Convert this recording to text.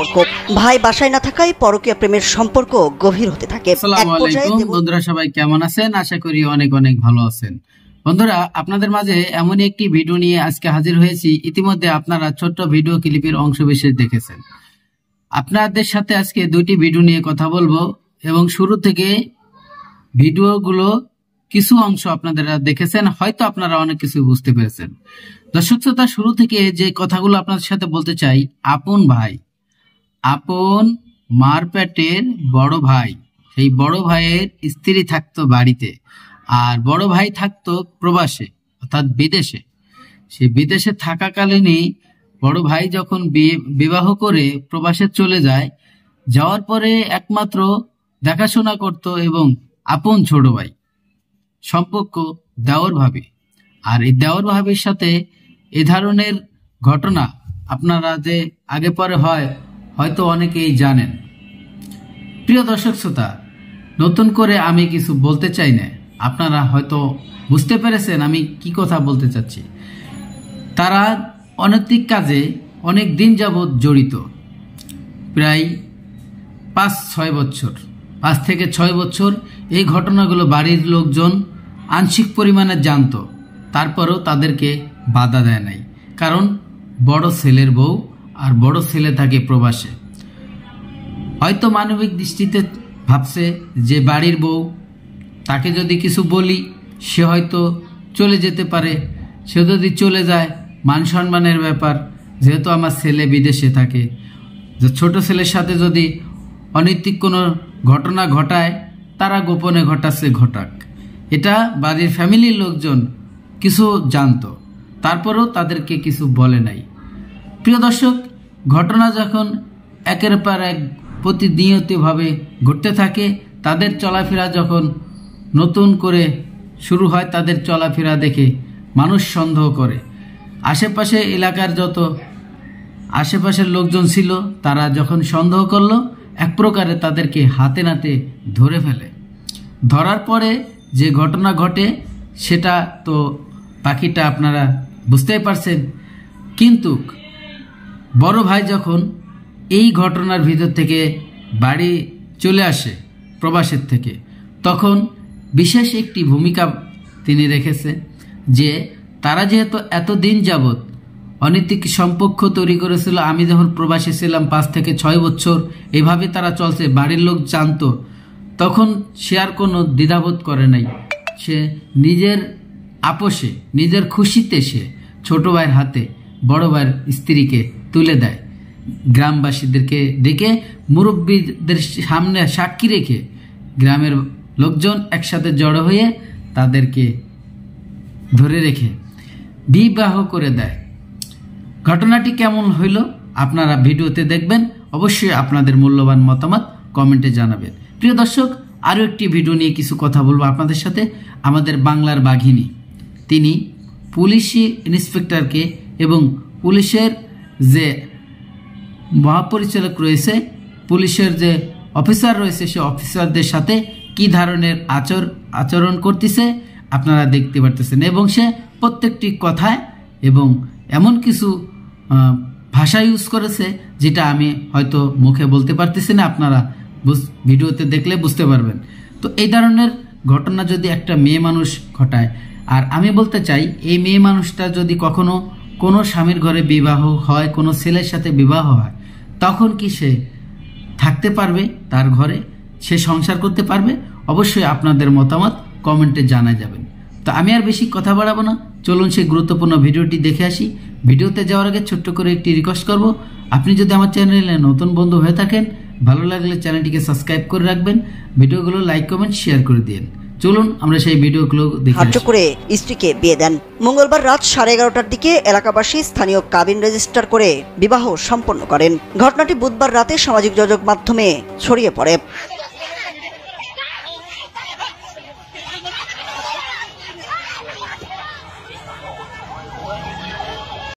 সম্পর্ক। ভাই বাসায় না থাকায় পরকীয়া প্রেমের সম্পর্ক গভীর হতে থাকে। বন্ধুরা সবাই কেমন আছেন? আশা করি অনেক অনেক ভালো আছেন। বন্ধুরা, আপনাদের মাঝে এমন একটি ভিডিও নিয়ে আজকে হাজির হয়েছি। ইতিমধ্যে আপনারা ছোট্ট ভিডিও ক্লিপের অংশ বিশেষ দেখেছেন। আপনাদের সাথে আজকে দুটি ভিডিও নিয়ে কথা বলবো এবং শুরু থেকে ভিডিওগুলো কিছু অংশ আপনারা দেখেছেন, হয়তো আপনারা অনেক কিছু বুঝতে পেরেছেন। দর্শক শ্রোতা, শুরু থেকে যে কথাগুলো আপনাদের সাথে বলতে চাই, আপন ভাই, আপন মার পেটের বড় ভাই, সেই বড় ভাইয়ের স্ত্রী থাকতো বাড়িতে, আর বড় ভাই থাকতো প্রবাসে অর্থাৎ বিদেশে। সে বিদেশে থাকাকালীনই বড় ভাই যখন বিবাহ করে প্রবাসে চলে যায়, যাওয়ার পরে একমাত্র দেখাশোনা করত এবং আপন ছোট ভাই, সম্পর্ক দেওর ভাবি। আর এই দেওর ভাবির সাথে এ ধরনের ঘটনা আপনারা যে আগে পরে হয় হয়তো অনেকেই জানেন। প্রিয় দর্শক শ্রোতা, নতুন করে আমি কিছু বলতে চাই না, আপনারা হয়তো বুঝতে পেরেছেন আমি কি কথা বলতে চাচ্ছি। তারা অনৈতিক কাজে অনেক দিন যাবৎ জড়িত, প্রায় 5-6 বছর, 5 থেকে 6 বছর। এই ঘটনাগুলো বাড়ির লোকজন আংশিক পরিমাণে জানত, তারপরেও তাদেরকে বাধা দেয় নাই, কারণ বড় ছেলের বউ আর বড় ছেলে থাকে প্রবাসে। হয়তো মানবিক দৃষ্টিতে ভাবছে যে বাড়ির বউ, তাকে যদি কিছু বলি সে হয়তো চলে যেতে পারে, সে যদি চলে যায় মান সম্মানের ব্যাপার, যেহেতু আমার ছেলে বিদেশে থাকে, যে ছোট ছেলের সাথে যদি অনৈতিক কোনো ঘটনা ঘটায়, তারা গোপনে ঘটাচ্ছে ঘটাক, এটা বাড়ির ফ্যামিলির লোকজন কিছু জানতো, তারপরেও তাদেরকে কিছু বলে নাই। প্রিয় দর্শক, ঘটনা যখন একের পর এক প্রতিনিয়তভাবে ঘটতে থাকে, তাদের চলাফেরা যখন নতুন করে শুরু হয়, তাদের চলাফেরা দেখে মানুষ সন্দেহ করে। আশেপাশে এলাকার যত আশেপাশের লোকজন ছিল, তারা যখন সন্দেহ করলো, এক প্রকারে তাদেরকে হাতে নাতে ধরে ফেলে। ধরার পরে যে ঘটনা ঘটে সেটা তো বাকিটা আপনারা বুঝতেই পারছেন। কিন্তু বড় ভাই যখন এই ঘটনার ভিতর থেকে বাড়ি চলে আসে প্রবাসের থেকে, তখন বিশেষ একটি ভূমিকা তিনি রেখেছে, যে তারা যেহেতু এতদিন যাবৎ অনৈতিক সম্পর্ক তৈরি করেছিল, আমি যখন প্রবাসী ছিলাম 5 থেকে 6 বছর, এভাবে তারা চলছে, বাড়ির লোক জানতো, তখন সে আর কোনো দ্বিধাবোধ করে নাই। সে নিজের আপোষে, নিজের খুশিতে সে ছোট ভাইয়ের হাতে বড় ভাইয়ের স্ত্রীকে তুলে দেয়। গ্রামবাসীদেরকে ডেকে, মুরব্বীদের সামনে সাক্ষী রেখে গ্রামের লোকজন একসাথে জড়ো হয়ে তাদেরকে ধরে রেখে বিবাহ করে দেয়। ঘটনাটি কেমন হইল আপনারা ভিডিওতে দেখবেন, অবশ্যই আপনাদের মূল্যবান মতামত কমেন্টে জানাবেন। প্রিয় দর্শক, আরও একটি ভিডিও নিয়ে কিছু কথা বলবো আপনাদের সাথে। আমাদের বাংলার বাঘিনী, তিনি পুলিশি ইন্সপেক্টরকে এবং পুলিশের যে মহাপরিচালক রয়েছে, পুলিশের যে অফিসার রয়েছে, সে অফিসারদের সাথে কি ধরনের আচরণ করতেছে আপনারা দেখতে পারতেছেন। এবং সে প্রত্যেকটি কথায় এবং এমন কিছু ভাষা ইউজ করেছে যেটা আমি হয়তো মুখে বলতে পারতেছি না, আপনারা ভিডিওতে দেখলে বুঝতে পারবেন। তো এই ধরনের ঘটনা যদি একটা মেয়ে মানুষ ঘটায়, আর আমি বলতে চাই, এই মেয়ে মানুষটা যদি কখনো কোনো স্বামীর ঘরে বিবাহ হয়, কোনো ছেলের সাথে বিবাহ হয়, তখন কি সে থাকতে পারবে তার ঘরে? সে সংসার করতে পারবে? অবশ্যই আপনাদের মতামত কমেন্টে জানা যাবেন। তো আমি আর বেশি কথা বাড়াবো না, চলুন সেই গুরুত্বপূর্ণ ভিডিওটি দেখে আসি। ভিডিওতে যাওয়ার আগে ছোট্ট করে একটি রিকোয়েস্ট করব, আপনি যদি আমার চ্যানেলে নতুন বন্ধু হয়ে থাকেন, ভালো লাগলে চ্যানেলটিকে সাবস্ক্রাইব করে রাখবেন, ভিডিওগুলো লাইক কমেন্ট শেয়ার করে দিন। চলুন আমরা সেই ভিডিওগুলো দেখে আসি। ধার্য করে স্ত্রীকে বিয়ে দেন। মঙ্গলবার রাত 11:30টার দিকে এলাকাবাসী স্থানীয় কাবিন রেজিস্টার করে বিবাহ সম্পন্ন করেন। ঘটনাটি বুধবার রাতে সামাজিক যোগাযোগ মাধ্যমে ছড়িয়ে পড়ে।